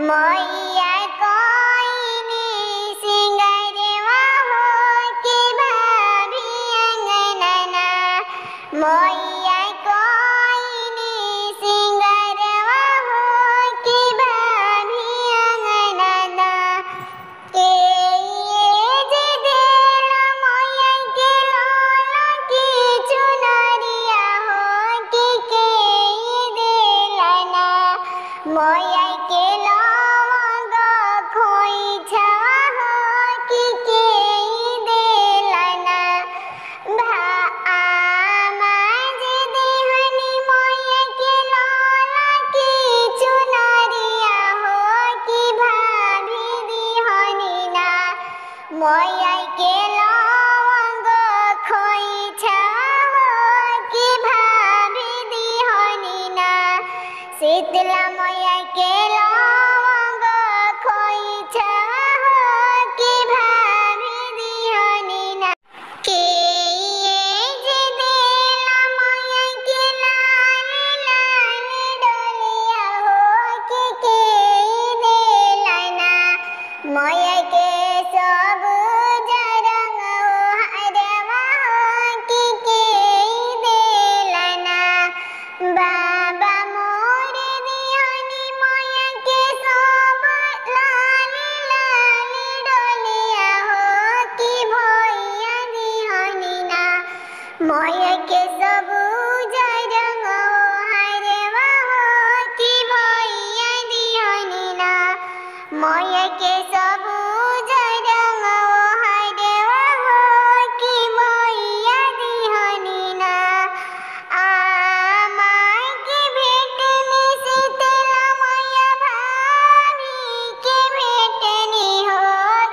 मैया कोइनी सिंगारवा हो कि भाभी अंगनना मैया कोइनी सिंगारवा हो कि भाभी अंगनना के जे देला मैया के लाला की चुनरिया हो कि के देला ना मैया के लवंग खोइछा हो कि के देला ना आमा जे देहनी मैया के लाला की चुनरिया हो कि भाभी दिहनी ना मैया के लवंग खोइछा हो कि भाभी दिहनी ना शीतला मैया के लवंग खोइछा हो कि भाभी दिहनी ना के जे देला मैया के लाल लाल डोलिया हो कि के देला ना मैया के सब जरंग हरवा हो कि के देला ना बाबा मोर दिहनी मैया के सब लाल लाल डोलिया हो कि भैया दिहनी ना मैया के सब जरंग हरवा हो कि भैया दिहनी ना मैया के सब जरंग हरवा हो कि भैया दिहनी ना आमा के भेटनी शीतला मैया भाभी के भेटनी हो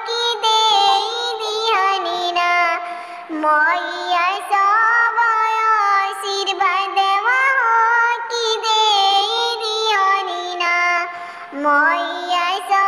कि देई दिहनी ना मैया सब आशीर्वादवा हो कि देई दिहनी ना मैया सब